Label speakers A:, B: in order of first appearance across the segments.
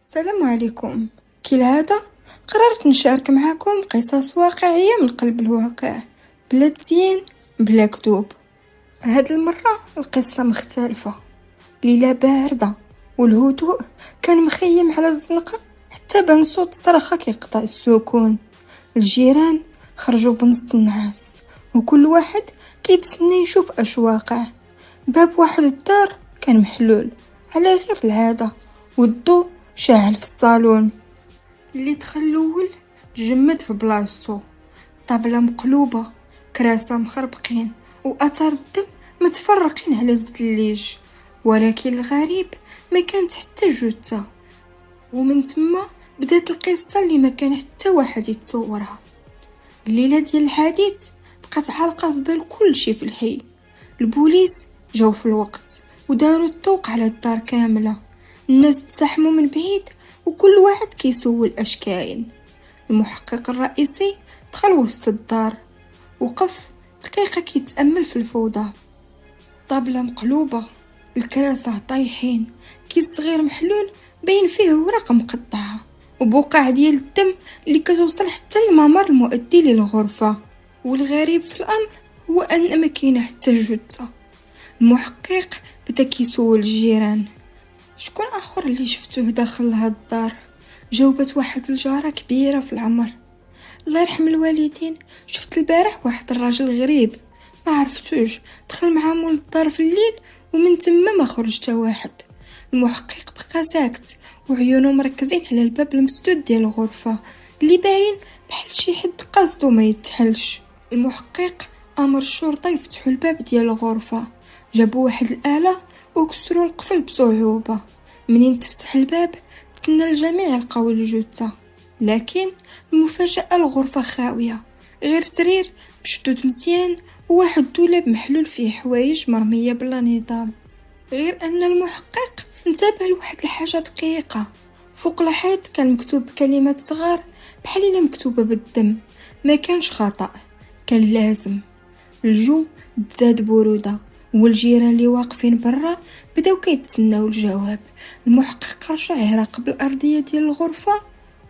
A: السلام عليكم. كالعادة قررت نشارك معكم قصص واقعية من قلب الواقع، بلا تزيين بلا كذوب. هاد المرة القصة مختلفة. ليلة باردة والهدوء كان مخيم على الزنقة، حتى بان صوت صرخة كيقطع السكون. الجيران خرجوا بنص النعاس وكل واحد كيتسنى يشوف اش واقع. باب واحد الدار كان محلول على غير العادة، والضوء شاعل في الصالون. اللي دخل الاول تجمد في بلاصتو، طابلة مقلوبة، كراسة مخربقين، واثار الدم متفرقين على الزليج. ولكن الغريب ما كانت حتى جثة. ومن تما بدات القصة اللي ما كان حتى واحد يتصورها. الليلة ديال الحديث بقات عالقة في بال كل شي في الحي. البوليس جاو في الوقت وداروا الطوق على الدار كاملة. الناس تزاحموا من بعيد وكل واحد كيسول اش كاين. المحقق الرئيسي دخل وسط الدار، وقف دقيقة كيتأمل في الفوضى. طابلة مقلوبة، الكراسة طايحين، كيس صغير محلول باين فيه ورقة مقطعة، وبقع ديال الدم اللي كتوصل حتى للممر المؤدي للغرفة. والغريب في الأمر هو أن ما كاينه حتى جثة. المحقق بدا كيسول الجيران: شكون اخر اللي شفتوه داخل هاد الدار؟ جاوبت واحد الجارة كبيرة في العمر: الله يرحم الوالدين، شفت البارح واحد الراجل غريب ما عرفتوش، دخل مع مول الدار في الليل ومن تما ما خرج حتى واحد. المحقق بقى ساكت وعيونه مركزين على الباب المسدود ديال الغرفة اللي باين بحال شي حد قصدو ما يتحلش. المحقق امر الشرطة يفتحوا الباب ديال الغرفة، جابوا واحد الآلة وكسروا القفل بصعوبة. منين تفتح الباب تسنى الجميع يلقاو الجثة، لكن المفاجأة الغرفة خاوية، غير سرير مشدود مزيان وواحد دولاب محلول فيه حوايج مرمية بلا نظام. غير ان المحقق انتبه لواحد الحاجة دقيقة: فوق الحيط كان مكتوب بكلمات صغار بحال الا مكتوبة بالدم. ما كانش خطأ، كان لازم. الجو تزاد برودة والجيران اللي واقفين برا بداو كيتسناو الجواب. المحقق رجع يراقب الارضيه ديال الغرفه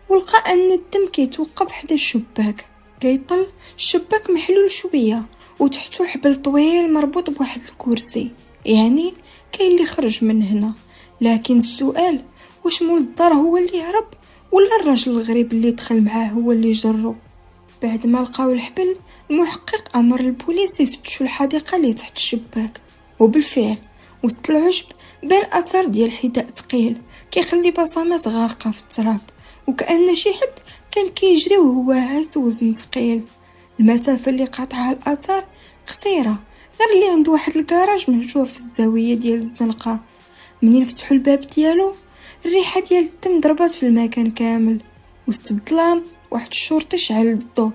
A: ولقى ان الدم كيتوقف حدا الشباك. كيطل الشباك محلول شويه وتحتو حبل طويل مربوط بواحد الكرسي، يعني كاين اللي خرج من هنا. لكن السؤال: واش مول الدار هو اللي هرب ولا الراجل الغريب اللي دخل معاه هو اللي جرو؟ بعد ما لقاو الحبل، المحقق امر البوليس يفتشوا الحديقه اللي تحت الشباك، وبالفعل وسط العشب بان اثر ديال حذاء ثقيل كيخلي بصمات غارقه في التراب، وكأن شي حد كان كيجري وهو هاز وزن ثقيل. المسافه اللي قاطعها الاثر قصيره، غير اللي عند واحد الكراج مهجور في الزاويه ديال الزنقه. منين فتحوا الباب ديالو الريحه ديال الدم ضربات في المكان كامل. وسط الظلام واحد الشرطي شعل الضوء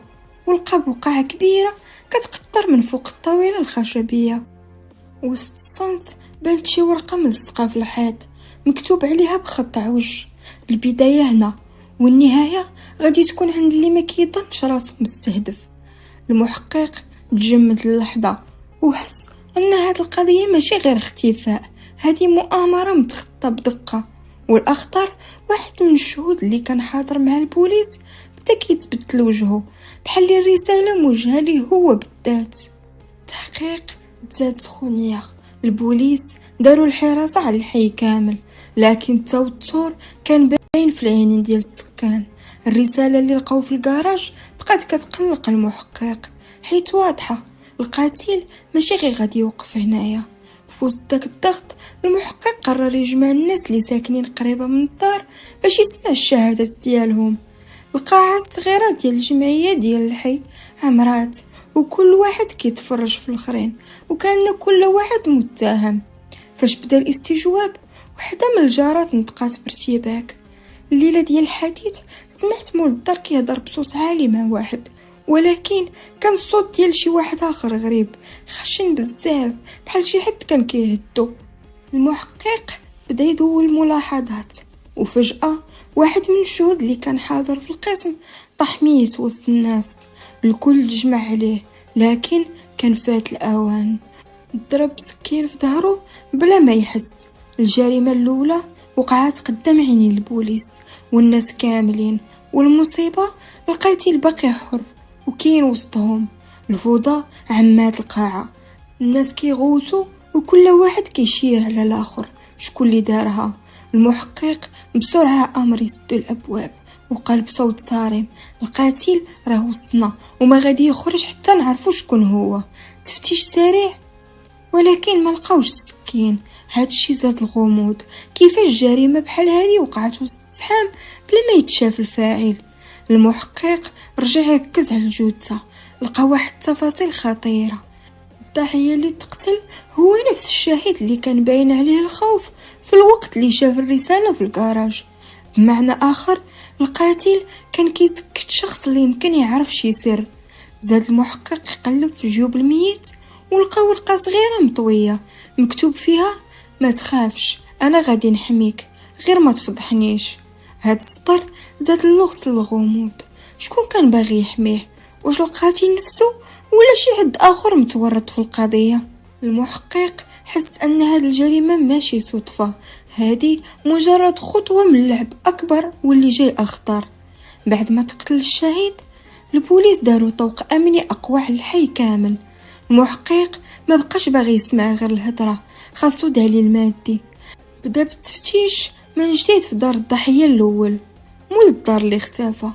A: ولقى بقعة كبيرة كتقطر من فوق الطاولة الخشبية. وسط الصمت بانت شي ورقة ملصقة في الحيط مكتوب عليها بخط عوج: البداية هنا والنهاية غادي تكون عند اللي ما كيظنش راسو مستهدف. المحقق تجمد اللحظة وحس ان هاد القضية ماشي غير اختفاء، هذه مؤامرة متخطة بدقة. والاخطر واحد من الشهود اللي كان حاضر مع البوليس بدا كيتبدل وجهه بحال الرسالة موجهة ليه هو بالذات. التحقيق تزاد سخونية، البوليس داروا الحراسة على الحي كامل، لكن التوتر كان باين في العينين ديال السكان. الرسالة اللي لقاو في الكراج بقات كتقلق المحقق، حيت واضحة القاتل ماشي غير غادي يوقف هنايا. في وسط داك الضغط المحقق قرر يجمع الناس اللي ساكنين قريبة من الدار باش يسمع الشهادات ديالهم. القاعة الصغيرة ديال الجمعية ديال الحي عمرات وكل واحد كيتفرج في الاخرين، وكان كل واحد متهم. فاش بدا الاستجواب وحده من الجارات نطقات بارتباك: الليله ديال الحديث سمعت مول الدار كيهضر بصوت عالي مع واحد، ولكن كان الصوت ديال شي واحد اخر غريب خشن بزاف بحال شي حد كان كيهدو. المحقق بدا يدور الملاحظات، وفجأة واحد من الشهود اللي كان حاضر في القسم طاح ميت وسط الناس. الكل تجمع عليه، لكن كان فات الأوان. ضرب سكين في ظهره بلا ما يحس. الجريمة الأولى وقعت قدام عيني البوليس والناس كاملين، والمصيبة القاتل باقي حر وكاين وسطهم. الفوضى عمات القاعة، الناس كيغوتوا وكل واحد كيشير على الاخر شكون اللي دارها. المحقق بسرعة امر يسدوا الابواب وقال بصوت صارم: القاتل راه وسطنا وما غادي يخرج حتى نعرفوا شكون هو. تفتيش سريع ولكن ما لقاوش السكين. هادشي زاد الغموض، كيفاش جريمه بحال هذه وقعت وسط الزحام بلا ما يتشاف الفاعل؟ المحقق رجع يركز على الجثه، لقى واحد التفاصيل خطيره. الضحيه اللي تقتل هو نفس الشاهد اللي كان باين عليه الخوف في الوقت اللي شاف الرساله في الكراج. بمعنى اخر القاتل كان كيسكت شخص اللي يمكن يعرف شي سر. زاد المحقق يقلب في جيوب الميت ولقى ورقه صغيره مطويه مكتوب فيها: ما تخافش، انا غادي نحميك، غير ما تفضحنيش. هاد السطر زاد اللغز للغموض. شكون كان باغي يحميه؟ واش القاتل نفسه ولا شي حد اخر متورط في القضيه؟ المحقق حس ان هاد الجريمه ماشي صدفه، هادي مجرد خطوه من لعب اكبر واللي جاي اخطر. بعد ما تقتل الشهيد البوليس داروا طوق امني اقوى على الحي كامل. المحقق ما بقاش باغي يسمع غير الهضره، خاصو دليل مادي. بدا بالتفتيش من جديد في دار الضحيه الاول، مول الدار اللي اختفى.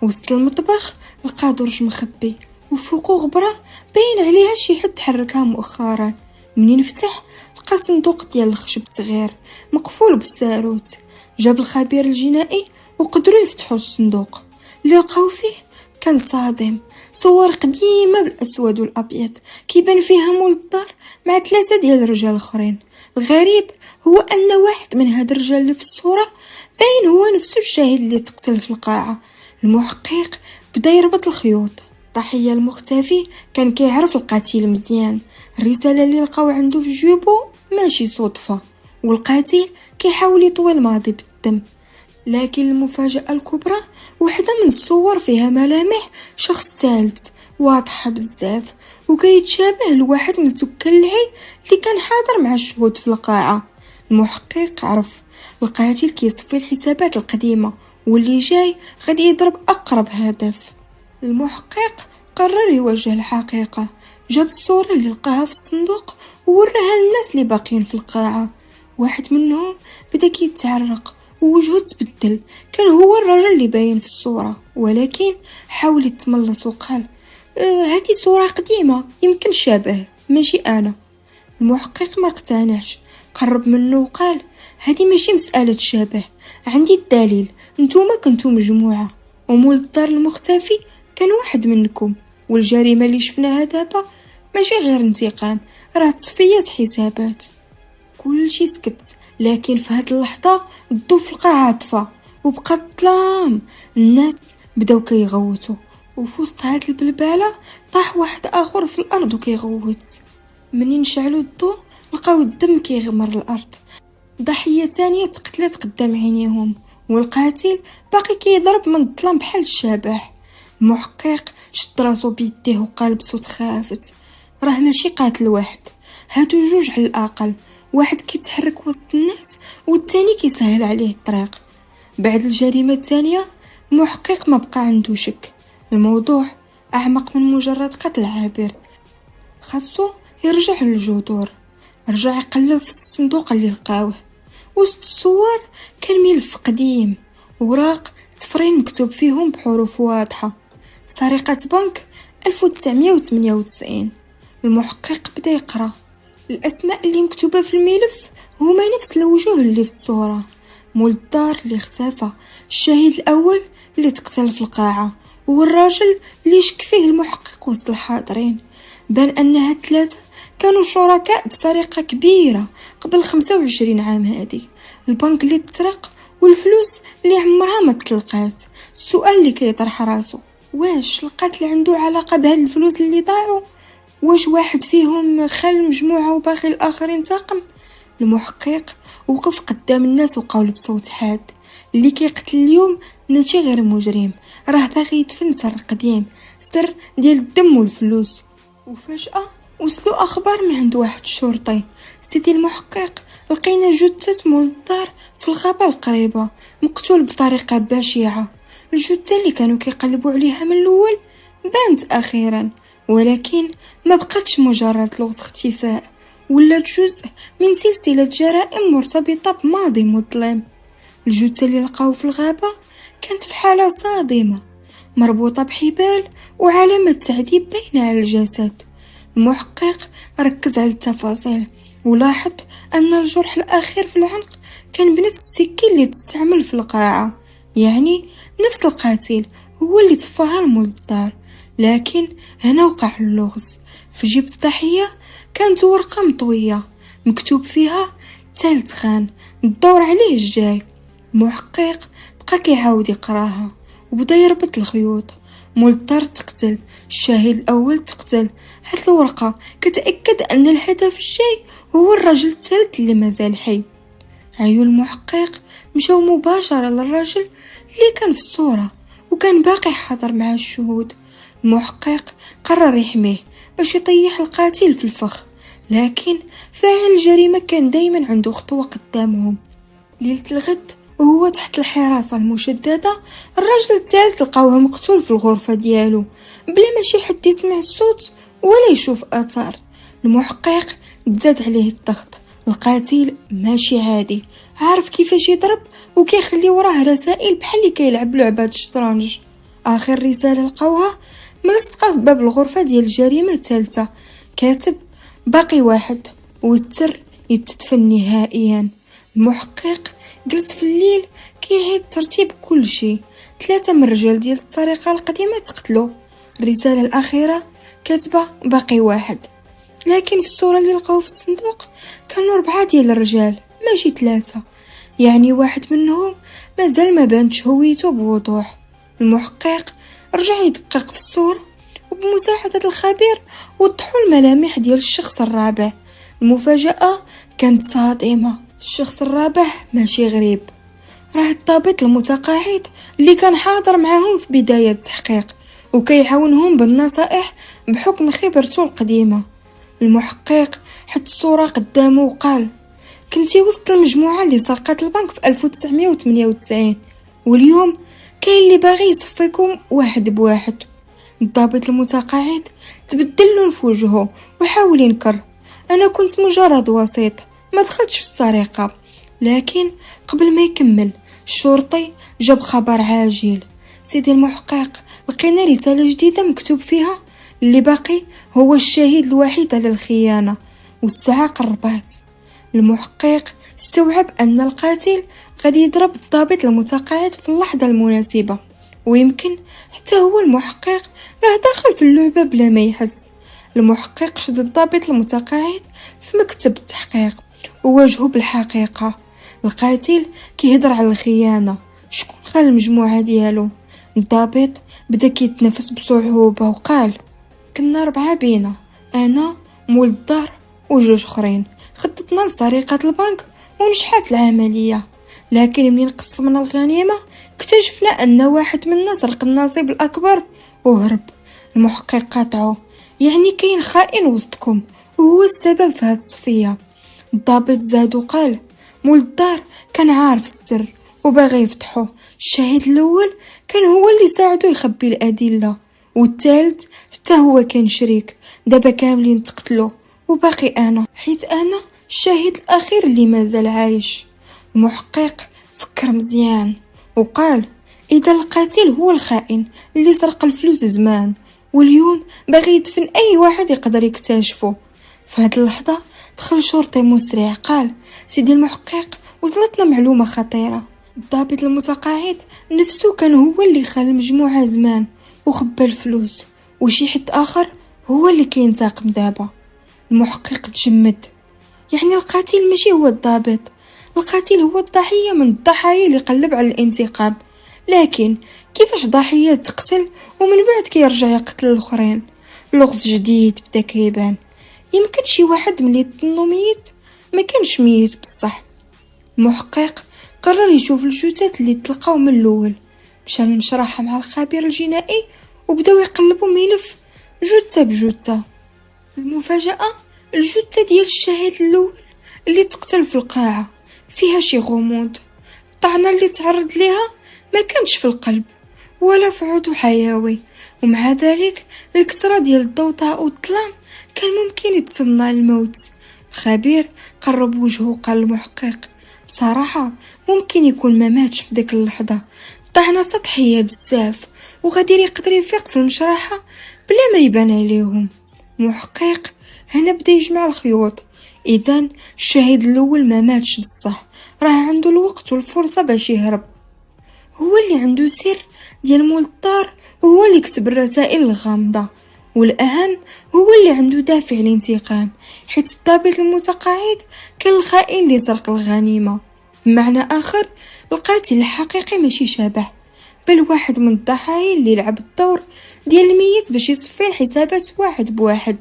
A: وسط المطبخ لقى درج مخبي وفوقو غبره باين عليها شي حد حركها مؤخرا. منين فتح لقى صندوق ديال الخشب صغير مقفول بالساروت. جاب الخبير الجنائي وقدروا يفتحوا الصندوق. اللي لقاو فيه كان صادم، صور قديمه بالاسود والابيض كيبان فيها مول الدار مع 3 ديال الرجال اخرين. الغريب هو ان واحد من هاد الرجال اللي في الصوره باين هو نفسه الشاهد اللي تقتل في القاعه. المحقق بدا يربط الخيوط. الضحيه المختفي كان كيعرف القاتل مزيان، الرساله اللي لقاو عنده في جيبو ماشي صدفه، والقاتل كيحاول يطوي الماضي بالدم. لكن المفاجأة الكبرى وحدة من الصور فيها ملامح شخص ثالث واضحة بزاف وكيتشابه لواحد من سكان الحي اللي كان حاضر مع الشهود في القاعة. المحقق عرف القاتل كيصفي الحسابات القديمة واللي جاي غادي يضرب أقرب هدف. المحقق قرر يواجه الحقيقة، جاب الصورة اللي لقاها في الصندوق ووراها للناس اللي باقيين في القاعة. واحد منهم بدا كيتعرق ووجهه تبدل، كان هو الرجل اللي باين في الصورة، ولكن حاول يتملص وقال: هذه صورة قديمة، يمكن شابه، ماشي أنا. المحقق ما اقتنعش، قرب منه وقال: هذه ماشي مسألة شابه، عندي الدليل، نتوما كنتو مجموعة ومول الدار المختفي كان واحد منكم، والجريمة اللي شفناها دابا ماشي غير انتقام، راه تصفية حسابات. كل شي سكت، لكن في هاد اللحظة الضو في القاعة طفى وبقى الظلام. الناس بداو كيغوتوا، وفي وسط هاد البلبالة طاح واحد اخر في الارض وكيغوت. منين شعلوا الضو لقاو الدم كيغمر الارض. ضحية تانية تقتلت قدام عينيهم، والقاتل باقي كيضرب من الظلام بحال الشبح. المحقق شد راسو بيديه وقال بصوت خافت: راه ماشي قاتل واحد، هادو جوج على الاقل، واحد كيتحرك وسط الناس والتاني كيسهل عليه الطريق. بعد الجريمة الثانية المحقق ما بقى عنده شك، الموضوع أعمق من مجرد قتل عابر، خاصو يرجع للجذور. رجع يقلب في الصندوق اللي لقاوه، وسط الصور كان ملف قديم، وراق صفرين مكتوب فيهم بحروف واضحة: سرقة بنك 1998. المحقق بدا يقرأ الأسماء اللي مكتوبة في الملف هما نفس الوجوه اللي في الصورة: مول الدار اللي اختفى، الشاهد الأول اللي تقتل في القاعة، والراجل اللي شك فيه المحقق وسط الحاضرين. بان أن هاد 3 كانوا شركاء بسرقة كبيرة قبل 25 عام. هادي البنك اللي تسرق والفلوس اللي عمرها ما تلقات. السؤال اللي كيطرح راسو: واش القتل عنده علاقة بهاد الفلوس اللي ضاعوا؟ واش واحد فيهم خل مجموعة وباقي الآخر ينتقم؟ المحقق وقف قدام الناس وقال بصوت حاد: اللي كيقتل اليوم ماشي غير مجرم، راه باغي يدفن سر قديم، سر ديال الدم والفلوس. وفجأة وصلوا اخبار من عند واحد الشرطي. سيدي المحقق، لقينا جثة مول الدار في الغابة القريبة، مقتول بطريقة بشعة. الجثة اللي كانوا كيقلبوا عليها من الاول بانت اخيرا، ولكن ما بقاتش مجرد لغز اختفاء، ولات جزء من سلسلة جرائم مرتبطة بماضي مظلم. الجثة اللي لقاو في الغابة كانت في حالة صادمة، مربوطة بحبال وعلامة تعذيب باينة على الجسد. المحقق ركز على التفاصيل ولاحظ أن الجرح الأخير في العنق كان بنفس السكين اللي تستعمل في القاعة، يعني نفس القاتل هو اللي طفاها لمول الدار. لكن هنا وقع اللغز. في جيب الضحية كانت ورقة مطوية مكتوب فيها تالت خان، الدور عليه الجاي. المحقق بقى كيعاود يقراها وبدا يربط الخيوط. مول الدار تقتل، الشاهد الأول تقتل. هاد الورقة كتأكد أن الهدف الجاي هو الرجل الثالث اللي مازال حي. عيون المحقق مشاو مباشرة للرجل اللي كان في الصورة وكان باقي حاضر مع الشهود. المحقق قرر يحميه باش يطيح القاتل في الفخ، لكن فاعل الجريمة كان دايما عنده خطوة قدامهم. ليلة الغد وهو تحت الحراسة المشددة، الرجل الثالث لقاوه مقتول في الغرفة ديالو بلا ما شي حد يسمع الصوت ولا يشوف اثار. المحقق تزاد عليه الضغط، القاتل ماشي عادي، عارف كيفاش يضرب وكيخلي وراه رسائل بحال اللي كيلعب لعبة الشطرنج. اخر رسالة لقاوها ملصقة في باب الغرفة ديال الجريمة الثالثة، كاتب باقي واحد والسر يتدفن نهائيا. المحقق جلس في الليل كيعيد ترتيب كل شيء. 3 من الرجال ديال السرقة القديمة تقتلوا. الرسالة الأخيرة كاتبة باقي واحد، لكن في الصورة اللي لقاو في الصندوق كانوا 4 ديال الرجال ماشي 3، يعني واحد منهم مازال ما بانتش هويته بوضوح. المحقق رجع يدقق في الصورة وبمساعدة الخبير وضحوا الملامح ديال الشخص الرابع. المفاجأة كانت صادمة، الشخص الرابع ماشي غريب، راه الضابط المتقاعد اللي كان حاضر معاهم في بداية التحقيق وكيعاونهم بالنصائح بحكم خبرته القديمة. المحقق حط الصورة قدامه وقال: كنتي وسط المجموعة اللي سرقت البنك في 1998، واليوم كاين اللي باغي يصفيكم واحد بواحد. الضابط المتقاعد تبدل لون في وجهه وحاول ينكر: انا كنت مجرد وسيط، ما دخلتش في السرقة. لكن قبل ما يكمل الشرطي جاب خبر عاجل: سيدي المحقق، لقينا رسالة جديدة مكتوب فيها اللي باقي هو الشاهد الوحيد على الخيانة، والساعة قربات. المحقق استوعب أن القاتل غادي يضرب الضابط المتقاعد في اللحظة المناسبة، ويمكن حتى هو المحقق راه داخل في اللعبة بلا ما يحس. المحقق شد الضابط المتقاعد في مكتب التحقيق وواجهه بالحقيقة. القاتل كيهضر على الخيانة، شكون خان المجموعة ديالو؟ الضابط بدا كيتنفس بصعوبة وقال: كنا 4 بينا، انا مول الدار وجوج اخرين، خططنا لسرقة البنك ونجحت العملية، لكن منين قسمنا الغنيمة اكتشفنا ان واحد منا سرق النصيب الاكبر وهرب. المحقق قاطعه: يعني كاين خائن وسطكم وهو السبب في هاد الصفية. الضابط زاد وقال: مول الدار كان عارف السر وباغي يفتحه، الشاهد الاول كان هو اللي ساعدو يخبي الادله، والثالث حتى هو كان شريك. دابا كاملين تقتلوا وباقي انا، حيت انا الشاهد الاخير اللي مازال عايش. المحقق فكر مزيان وقال: اذا القاتل هو الخائن اللي سرق الفلوس زمان واليوم باغي يدفن اي واحد يقدر يكتشفه. في هذه اللحظه دخل شرطي مسرع قال: سيدي المحقق، وصلتنا معلومة خطيرة. الضابط المتقاعد نفسه كان هو اللي خلى المجموعة زمان وخبى الفلوس، وشي حد آخر هو اللي كينتقم دابا. المحقق تجمد: يعني القاتل ماشي هو الضابط، القاتل هو الضحية من الضحايا اللي قلب على الانتقام. لكن كيفاش ضحية تقتل ومن بعد كيرجع يقتل الآخرين؟ لغز جديد بدا كيبان. يمكن شي واحد ملي ظنو ميت ما كانش ميت بصح. المحقق قرر يشوف الجثث اللي تلقاو من الاول، مشى للمشرحة مع الخبير الجنائي وبداو يقلبوا ملف جثة بجثة. المفاجأة الجثة ديال الشاهد الأول اللي تقتل في القاعة فيها شي غموض. الطعنة اللي تعرض ليها ما كانش في القلب ولا في عضو حيوي، ومع ذلك الكثرة ديال الضوضاء والظلام كان ممكن يتصنع الموت. الخبير قرب وجهه وقال المحقق: بصراحة ممكن يكون ما ماتش في ديك اللحظة، طعنة سطحية بزاف وغادي يقدر يفيق في المشرحة بلا ما يبان عليهم. المحقق هنا بدا يجمع الخيوط. اذا الشاهد الاول ما ماتش بصح، راه عنده الوقت والفرصة باش يهرب. هو اللي عنده سر ديال مول الدار، هو اللي كتب الرسائل الغامضة، والأهم هو اللي عنده دافع الانتقام، حيت الضابط المتقاعد كان الخائن اللي سرق الغنيمة. بمعنى آخر القاتل الحقيقي ماشي شبح، بل واحد من الضحايا اللي لعب الدور ديال الميت باش يصفي الحسابات واحد بواحد.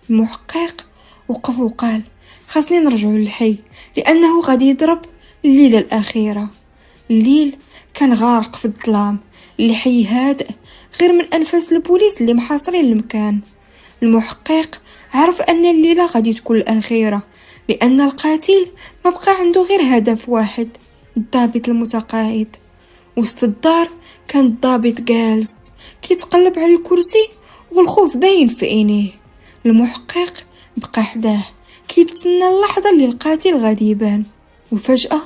A: المحقق وقف وقال: خاصني نرجعو للحي لأنه غادي يضرب الليلة الأخيرة. الليل كان غارق في الظلام، الحي هادئ غير من أنفاس البوليس اللي محاصرين المكان. المحقق عرف أن الليلة غادي تكون الأخيرة، لأن القاتل ما بقى عنده غير هدف واحد: الضابط المتقاعد. وسط الدار كان الضابط جالس كيتقلب على الكرسي والخوف باين في عينيه. المحقق بقى حداه كيتسنى اللحظة اللي القاتل غادي يبان. وفجأة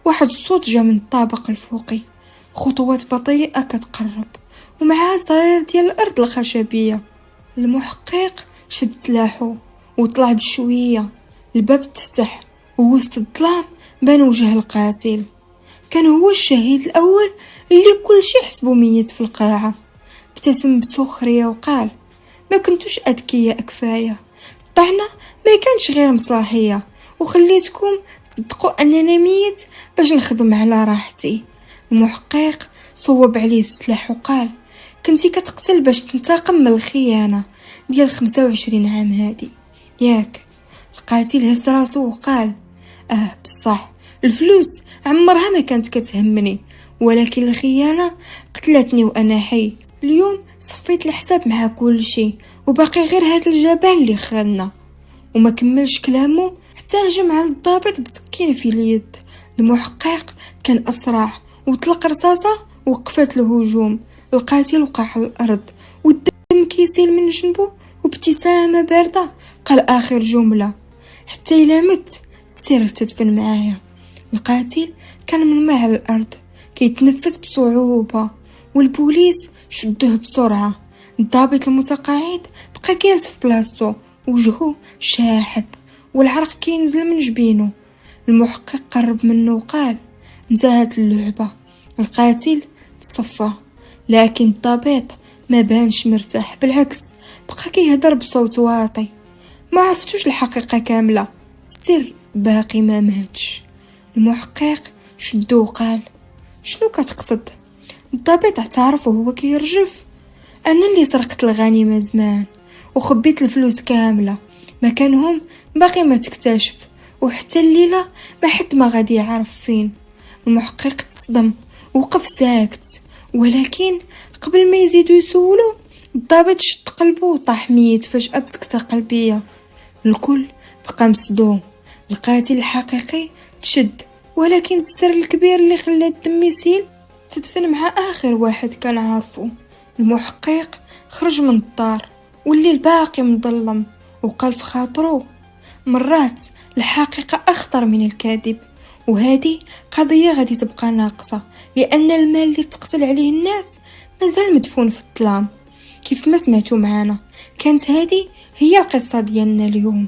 A: واحد الصوت جا من الطابق الفوقي، خطوات بطيئة كتقرب ومعها صرير ديال الأرض الخشبية. المحقق شد سلاحه وطلع بشوية. الباب تفتح ووسط الظلام بان وجه القاتل. كان هو الشهيد الأول اللي كل شي حسبه ميت في القاعة. ابتسم بسخرية وقال: ما كنتوش أذكياء كفاية، الطعنة ما كانش غير مصلاحية، وخليتكم تصدقوا أننا ميت باش نخدم على راحتي. المحقق صوب عليه السلاح وقال: كنتي كتقتل باش تنتقم من الخيانة ديال 25 عام هادي ياك؟ القاتل هز راسو وقال: بصح الفلوس عمرها ما كانت كتهمني، ولكن الخيانة قتلتني وأنا حي. اليوم صفيت الحساب مع كل شيء، وباقي غير هاد الجبل اللي خاننا. وما كملش كلامه حتى هجم على الضابط بسكين في اليد. المحقق كان أسرع وطلق رصاصة وقفت الهجوم. القاتل وقع على الأرض والدم كيسيل من جنبه، وابتسامة باردة قال آخر جملة: حتى إلا مت سير تدفن معايا. القاتل كان مرمي على الأرض كيتنفس بصعوبة، والبوليس شدوه بسرعة. الضابط المتقاعد بقى جالس في بلاصتو، وجهه شاحب والعرق كينزل من جبينه. المحقق قرب منه وقال: انتهت اللعبة. القاتل تصفى، لكن الضابط ما بانش مرتاح، بالعكس بقى كيهضر بصوت واطي: ما عرفتوش الحقيقة كاملة، السر باقي ما ماتش. المحقق شدو وقال: شنو كتقصد؟ الضابط اعترف وهو كيرجف: انا اللي سرقت الغنيمة زمان وخبيت الفلوس كاملة، مكانهم باقي ما تكتشف، وحتى الليلة ما حد ما غادي يعرف فين. المحقق تصدم وقف ساكت، ولكن قبل ما يزيدو يسولو الضابط شد قلبه وطاح ميت فجأة بسكتة قلبية. الكل بقى مصدوم. القاتل الحقيقي تشد، ولكن السر الكبير اللي خلى الدم يسيل تدفن مع آخر واحد كان عارفه. المحقق خرج من الدار والليل باقي مظلم، وقال في خاطره: مرات الحقيقة أخطر من الكاذب، وهذه قضية غادي تبقى ناقصة، لأن المال اللي تقتل عليه الناس مازال مدفون في الظلام. كيف ما سمعتوا معنا، كانت هذه هي القصة ديالنا اليوم،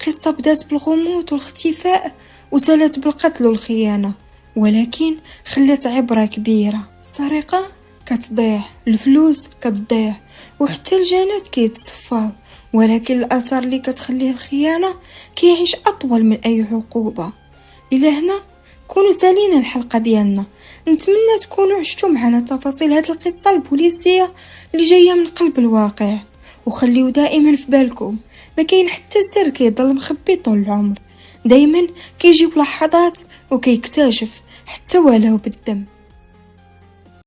A: قصة بدات بالغموض والاختفاء وسالت بالقتل والخيانة، ولكن خلت عبرة كبيرة. السرقة كتضيع، الفلوس كتضيع، وحتى الجنات كيتصفاو، ولكن الأثر اللي كتخليه الخيانة كيعيش أطول من أي عقوبة. إلى هنا كونوا سالينا الحلقة ديالنا، نتمنى تكونوا عشتوا معنا تفاصيل هذه القصة البوليسية اللي جاية من قلب الواقع. وخليوا دائما في بالكم ما كاين حتى سر كيضل مخبي طول العمر، دايما كيجيب لحظات وكيكتشف حتى ولو بالدم.